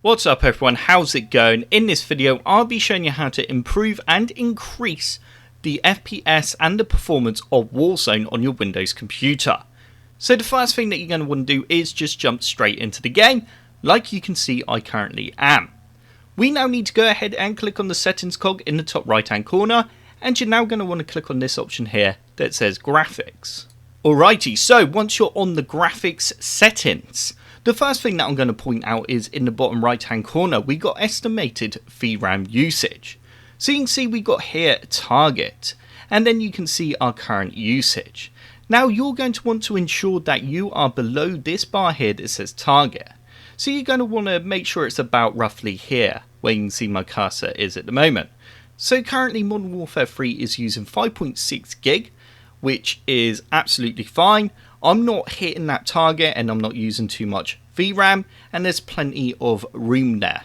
What's up everyone, how's it going? In this video I'll be showing you how to improve and increase the FPS and the performance of Warzone on your Windows computer. So the first thing that you're going to want to do is just jump straight into the game, like you can see I currently am. We now need to go ahead and click on the settings cog in the top right hand corner, and you're now going to want to click on this option here that says graphics. Alrighty, so once you're on the graphics settings, the first thing that I'm going to point out is in the bottom right hand corner we got estimated VRAM usage. So you can see we got here target, and then you can see our current usage. Now you're going to want to ensure that you are below this bar here that says target. So you're going to want to make sure it's about roughly here where you can see my cursor is at the moment. So currently Modern Warfare 3 is using 5.6 gig, which is absolutely fine. I'm not hitting that target and I'm not using too much VRAM, and there's plenty of room there.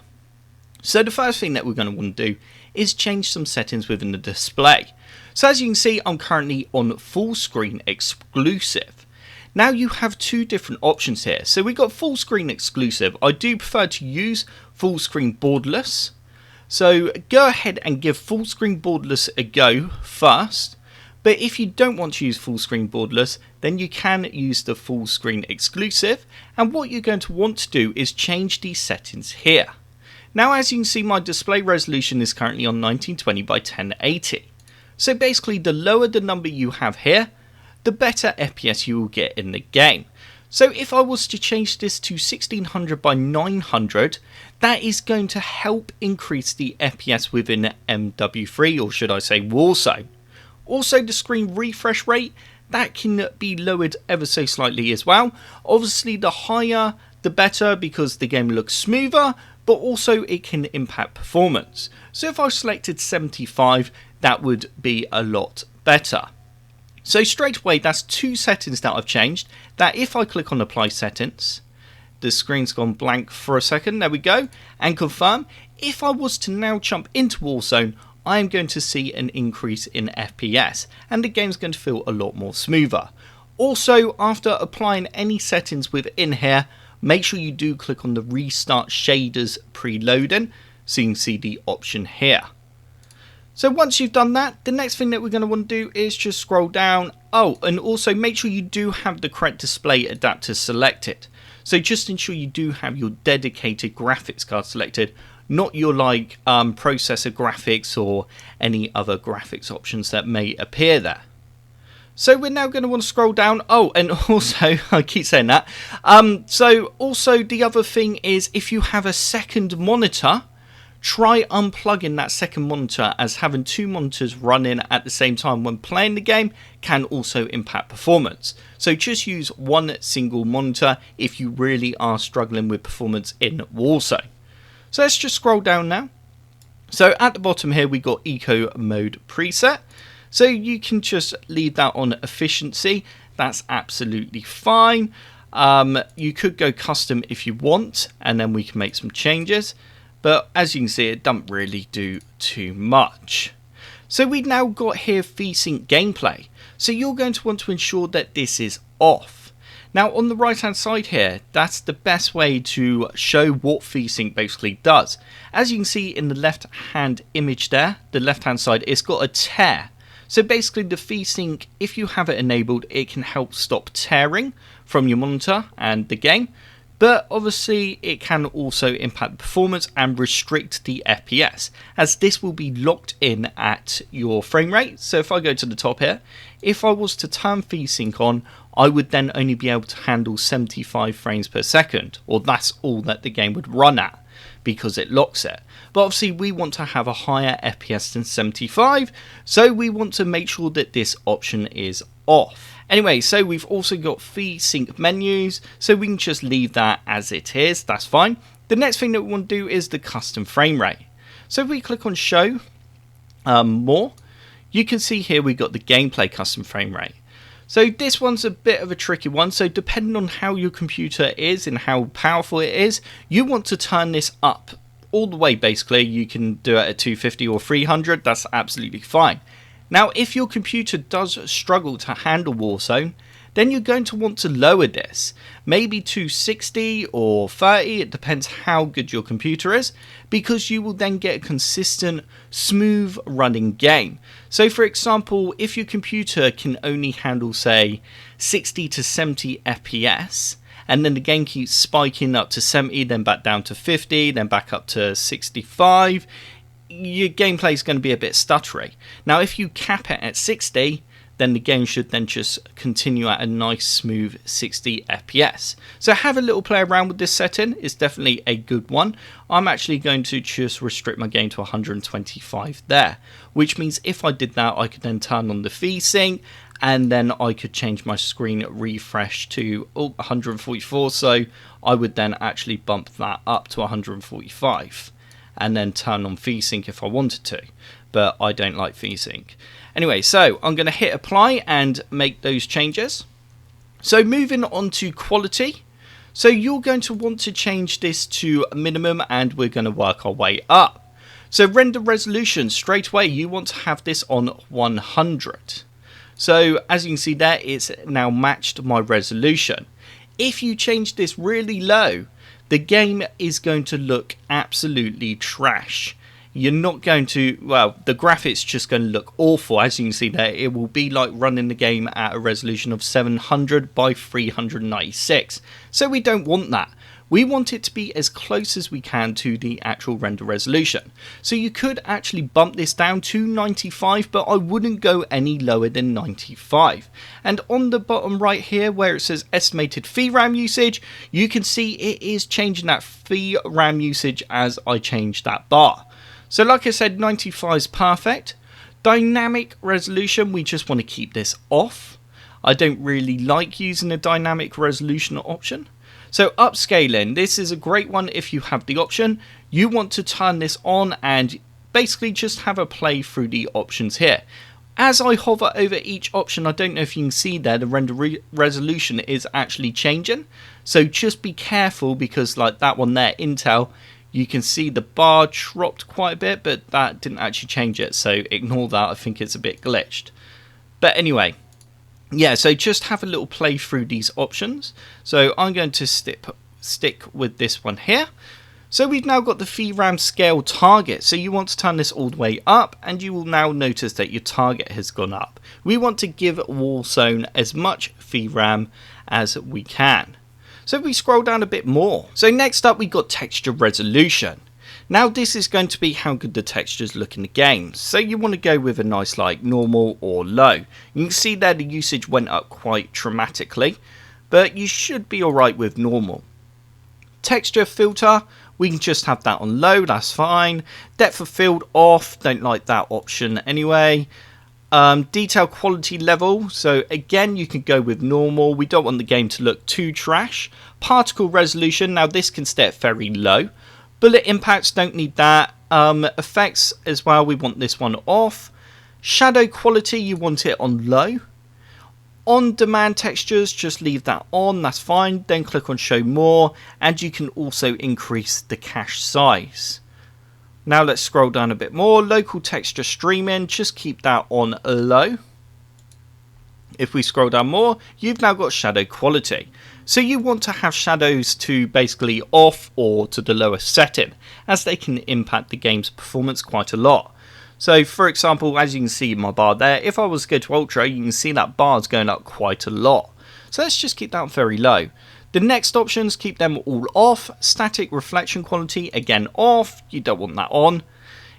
So the first thing that we're going to want to do is change some settings within the display. So as you can see I'm currently on full screen exclusive. Now you have two different options here. So we got full screen exclusive. I do prefer to use full screen borderless. So go ahead and give full screen borderless a go first. But if you don't want to use full screen borderless, then you can use the full screen exclusive, and what you're going to want to do is change these settings here. Now as you can see my display resolution is currently on 1920 by 1080. So basically the lower the number you have here, the better FPS you will get in the game. So if I was to change this to 1600 by 900, that is going to help increase the FPS within MW3, or should I say Warzone. Also the screen refresh rate, that can be lowered ever so slightly as well. Obviously the higher the better because the game looks smoother, but also it can impact performance. So if I selected 75, that would be a lot better. So straight away that's two settings that I've changed, that if I click on apply settings, the screen's gone blank for a second, there we go, and confirm. If I was to now jump into Warzone, I am going to see an increase in FPS and the game's going to feel a lot more smoother. Also, after applying any settings within here, make sure you do click on the restart shaders preloading so you can see the option here. So once you've done that, the next thing that we're going to want to do is just scroll down. Oh, and also make sure you do have the correct display adapter selected. So just ensure you do have your dedicated graphics card selected, not your processor graphics or any other graphics options that may appear there. So we're now going to want to scroll down. Oh, and also, I keep saying that. So also the other thing is if you have a second monitor, try unplugging that second monitor, as having two monitors running at the same time when playing the game can also impact performance. So just use one single monitor if you really are struggling with performance in Warzone. So let's just scroll down now. So at the bottom here we got eco mode preset. So you can just leave that on efficiency. That's absolutely fine. You could go custom if you want, and then we can make some changes. But as you can see, it doesn't really do too much. So we've now got here VSync gameplay. So you're going to want to ensure that this is off. Now on the right hand side here, that's the best way to show what VSync basically does. As you can see in the left hand image there, the left hand side, it's got a tear. So basically the VSync, if you have it enabled, it can help stop tearing from your monitor and the game. But obviously it can also impact performance and restrict the FPS, as this will be locked in at your frame rate. So if I go to the top here, if I was to turn VSync on, I would then only be able to handle 75 frames per second, or that's all that the game would run at because it locks it. But obviously we want to have a higher FPS than 75, so we want to make sure that this option is off. Anyway, so we've also got VSync menus, so we can just leave that as it is, that's fine. The next thing that we want to do is the custom frame rate. So if we click on show more, you can see here we got the gameplay custom frame rate. So this one's a bit of a tricky one, so depending on how your computer is and how powerful it is, you want to turn this up all the way basically. You can do it at 250 or 300, that's absolutely fine. Now if your computer does struggle to handle Warzone, then you're going to want to lower this, maybe to 60 or 30, it depends how good your computer is, because you will then get a consistent, smooth running game. So for example, if your computer can only handle say 60 to 70 FPS, and then the game keeps spiking up to 70, then back down to 50, then back up to 65, your gameplay is going to be a bit stuttery. Now if you cap it at 60, then the game should then just continue at a nice smooth 60 FPS. So have a little play around with this setting, it's definitely a good one. I'm actually going to just restrict my game to 125 there, which means if I did that I could then turn on the VSync, and then I could change my screen refresh to 144, so I would then actually bump that up to 145 and then turn on VSync if I wanted to, but I don't like VSync. Anyway, so I'm going to hit apply and make those changes. So moving on to quality, so you're going to want to change this to minimum and we're going to work our way up. So render resolution, straight away you want to have this on 100. So as you can see there, it's now matched my resolution. If you change this really low, the game is going to look absolutely trash. You're not going to, well, the graphics just going to look awful. As you can see there, it will be like running the game at a resolution of 700 by 396. So we don't want that. We want it to be as close as we can to the actual render resolution. So you could actually bump this down to 95, but I wouldn't go any lower than 95. And on the bottom right here where it says estimated VRAM usage, you can see it is changing that VRAM usage as I change that bar. So like I said, 95 is perfect. Dynamic resolution, we just want to keep this off. I don't really like using a dynamic resolution option. So upscaling, this is a great one if you have the option. You want to turn this on and basically just have a play through the options here. As I hover over each option, I don't know if you can see there, the render resolution is actually changing. So just be careful because like that one there, Intel, you can see the bar dropped quite a bit, but that didn't actually change it. So ignore that, I think it's a bit glitched. But anyway, yeah, so just have a little play through these options. So I'm going to stick with this one here. So we've now got the VRAM scale target. So you want to turn this all the way up and you will now notice that your target has gone up. We want to give Warzone as much VRAM as we can. So if we scroll down a bit more. So next up we've got texture resolution. Now this is going to be how good the textures look in the game. So you want to go with a nice like normal or low. You can see there the usage went up quite dramatically, but you should be alright with normal. Texture filter, we can just have that on low, that's fine. Depth of field off, don't like that option anyway. Detail quality level, so again you can go with normal, we don't want the game to look too trash. Particle resolution, now this can stay at very low. Bullet impacts, don't need that. Effects as well, we want this one off. Shadow quality, you want it on low. On demand textures, just leave that on, that's fine. Then click on show more, and you can also increase the cache size. Now let's scroll down a bit more. Local texture streaming, just keep that on low. If we scroll down more, you've now got shadow quality. So you want to have shadows to basically off or to the lowest setting, as they can impact the game's performance quite a lot. So for example, as you can see in my bar there, if I was to go to ultra, you can see that bar is going up quite a lot. So let's just keep that very low. The next options, keep them all off. Static reflection quality, again off, you don't want that on.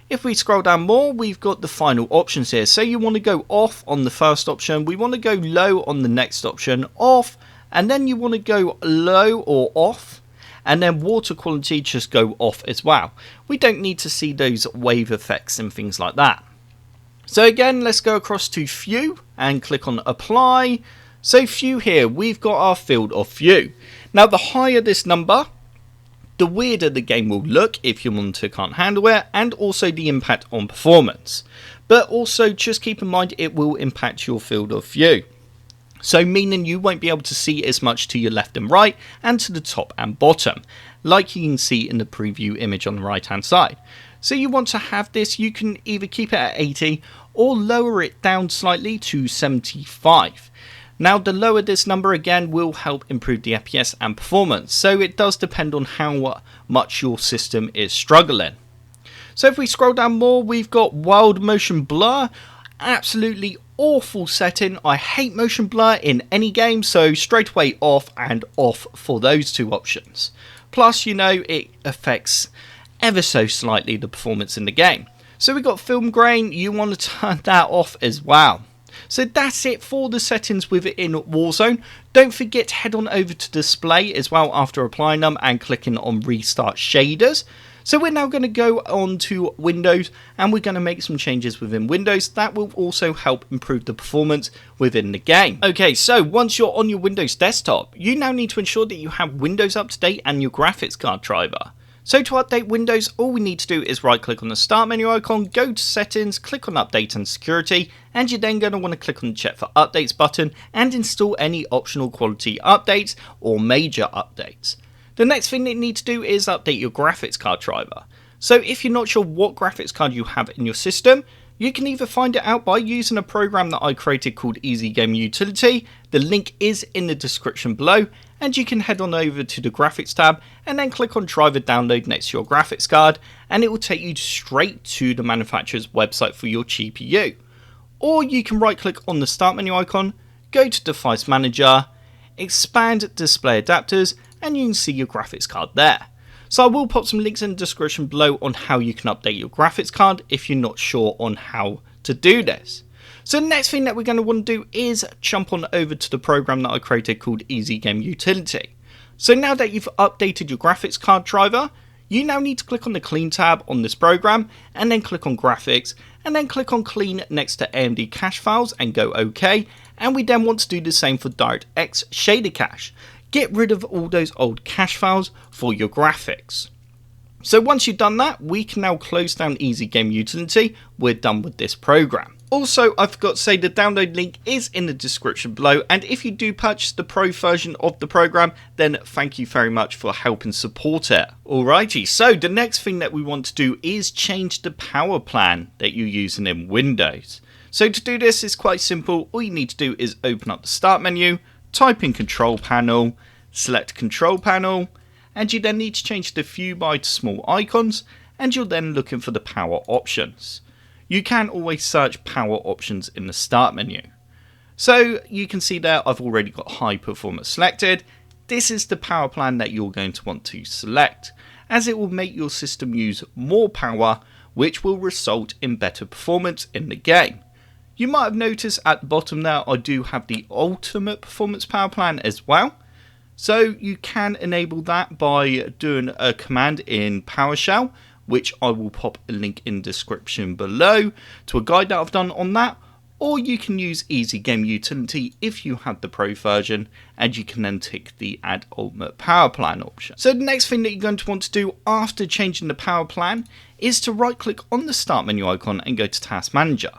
If we scroll down more, we've got the final options here. So you want to go off on the first option, we want to go low on the next option, off, and then you want to go low or off, and then water quality just go off as well. We don't need to see those wave effects and things like that. So again, let's go across to view and click on apply. So view here, we've got our field of view. Now the higher this number, the weirder the game will look if your monitor can't handle it, and also the impact on performance. But also just keep in mind it will impact your field of view. So meaning you won't be able to see as much to your left and right and to the top and bottom, like you can see in the preview image on the right hand side. So you want to have this, you can either keep it at 80 or lower it down slightly to 75. Now the lower this number again will help improve the FPS and performance, so it does depend on how much your system is struggling. So if we scroll down more, we've got wild motion blur. Absolutely awful setting. I hate motion blur in any game, so straight away off and off for those two options. Plus, you know, it affects ever so slightly the performance in the game. So we've got film grain, you want to turn that off as well. So that's it for the settings within Warzone. Don't forget to head on over to display as well after applying them and clicking on restart shaders. So we're now going to go on to Windows and we're going to make some changes within Windows that will also help improve the performance within the game. Okay, so once you're on your Windows desktop, you now need to ensure that you have Windows up to date and your graphics card driver. So to update Windows, all we need to do is right click on the start menu icon, go to settings, click on update and security, and you're then going to want to click on the check for updates button and install any optional quality updates or major updates. The next thing that you need to do is update your graphics card driver. So if you're not sure what graphics card you have in your system, you can either find it out by using a program that I created called Easy Game Utility. The link is in the description below, and you can head on over to the graphics tab and then click on driver download next to your graphics card, and it will take you straight to the manufacturer's website for your GPU. Or you can right click on the start menu icon, go to device manager, expand display adapters, and you can see your graphics card there. So I will pop some links in the description below on how you can update your graphics card if you're not sure on how to do this. So the next thing that we're going to want to do is jump on over to the program that I created called Easy Game Utility. So now that you've updated your graphics card driver, you now need to click on the Clean tab on this program and then click on Graphics and then click on Clean next to AMD cache files and go OK, and we then want to do the same for DirectX shader cache. Get rid of all those old cache files for your graphics. So once you've done that, we can now close down Easy Game Utility. We're done with this program. Also, I forgot to say the download link is in the description below, and if you do purchase the pro version of the program, then thank you very much for helping support it. Alrighty, so the next thing that we want to do is change the power plan that you're using in Windows. So to do this is quite simple. All you need to do is open up the start menu, type in control panel, select control panel, and you then need to change the view by to small icons, and you're then looking for the power options. You can always search power options in the start menu. So you can see there I've already got high performance selected. This is the power plan that you're going to want to select, as it will make your system use more power, which will result in better performance in the game. You might have noticed at the bottom there I do have the ultimate performance power plan as well. So you can enable that by doing a command in PowerShell, which I will pop a link in the description below to a guide that I've done on that. Or you can use Easy Game Utility if you have the pro version, and you can then tick the Add Ultimate Power Plan option. So the next thing that you're going to want to do after changing the power plan is to right click on the start menu icon and go to Task Manager.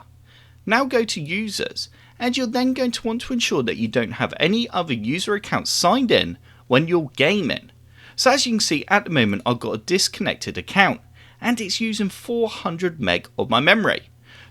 Now go to Users, and you're then going to want to ensure that you don't have any other user accounts signed in when you're gaming. So as you can see at the moment I've got a disconnected account, and it's using 400 meg of my memory.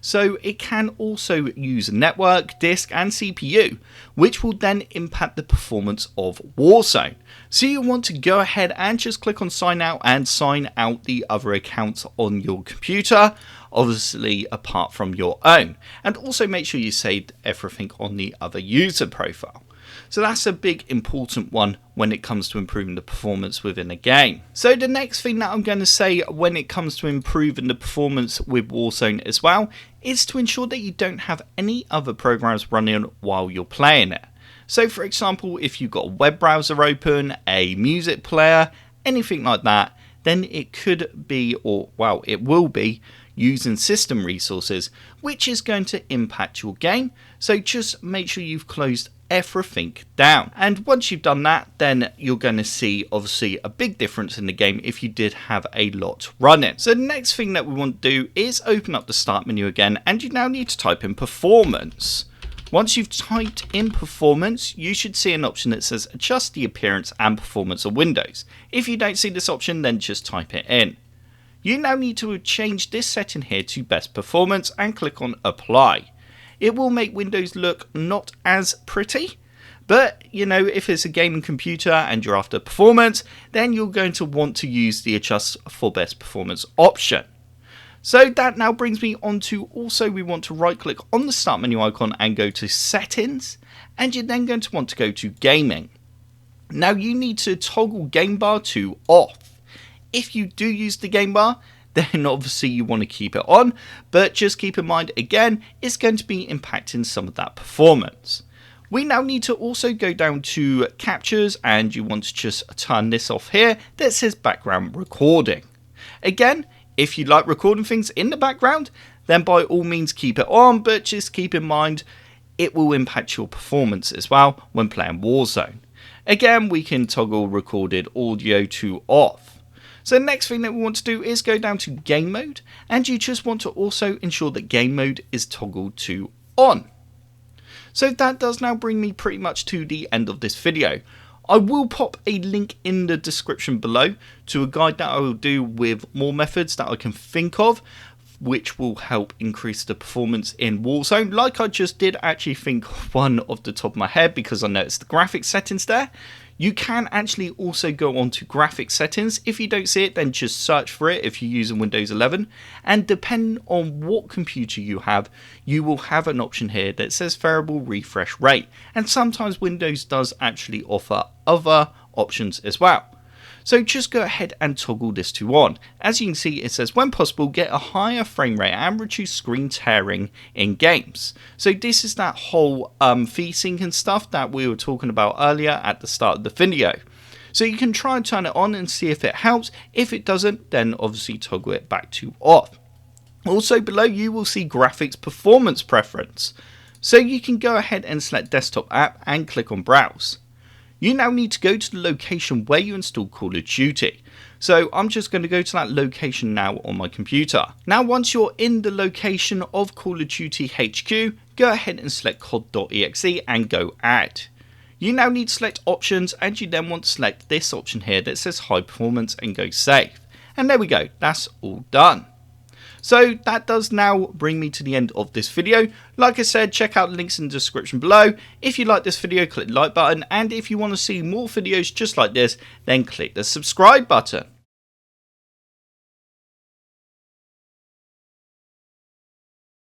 So it can also use network, disk and CPU, which will then impact the performance of Warzone. So you want to go ahead and just click on sign out and sign out the other accounts on your computer, obviously apart from your own. And also make sure you saved everything on the other user profile. So that's a big important one when it comes to improving the performance within a game. So the next thing that I'm going to say when it comes to improving the performance with Warzone as well is to ensure that you don't have any other programs running while you're playing it. So for example, if you've got a web browser open, a music player, anything like that, then it could be, or well, it will be, using system resources, which is going to impact your game. So just make sure you've closed everything down, and once you've done that, then you're going to see obviously a big difference in the game if you did have a lot running. So the next thing that we want to do is open up the start menu again, and you now need to type in performance. Once you've typed in performance, you should see an option that says adjust the appearance and performance of Windows. If you don't see this option, then just type it in. You now need to change this setting here to best performance and click on apply. It will make Windows look not as pretty, But, you know, if it's a gaming computer and you're after performance, then you're going to want to use the adjust for best performance option. So that now brings me on to also we want to right click on the start menu icon and go to settings, and you're then going to want to go to gaming. Now you need to toggle game bar to off. If you do use the game bar, then obviously you want to keep it on, but just keep in mind again, it's going to be impacting some of that performance. We now need to also go down to captures, and you want to just turn this off here that says background recording. Again, if you like recording things in the background, then by all means keep it on, but just keep in mind it will impact your performance as well when playing Warzone. Again, we can toggle recorded audio to off. So the next thing that we want to do is go down to game mode, and you just want to also ensure that game mode is toggled to on. So that does now bring me pretty much to the end of this video. I will pop a link in the description below to a guide that I will do with more methods that I can think of, which will help increase the performance in Warzone. Like I just did actually think of one off the top of my head because I noticed the graphics settings there. You can actually also go on to graphics settings. If you don't see it, then just search for it if you're using Windows 11. And depending on what computer you have, you will have an option here that says variable refresh rate. And sometimes Windows does actually offer other options as well. So just go ahead and toggle this to on. As you can see, it says when possible, get a higher frame rate and reduce screen tearing in games. So this is that whole VSync and stuff that we were talking about earlier at the start of the video. So you can try and turn it on and see if it helps. If it doesn't, then obviously toggle it back to off. Also below you will see graphics performance preference. So you can go ahead and select desktop app and click on browse. You now need to go to the location where you install Call of Duty. So I'm just going to go to that location now on my computer. Now once you're in the location of Call of Duty HQ, go ahead and select cod.exe and go add. You now need to select options, and you then want to select this option here that says high performance and go save. And there we go, that's all done. So that does now bring me to the end of this video. Like I said, check out the links in the description below. If you like this video, click the like button, and if you want to see more videos just like this, then click the subscribe button.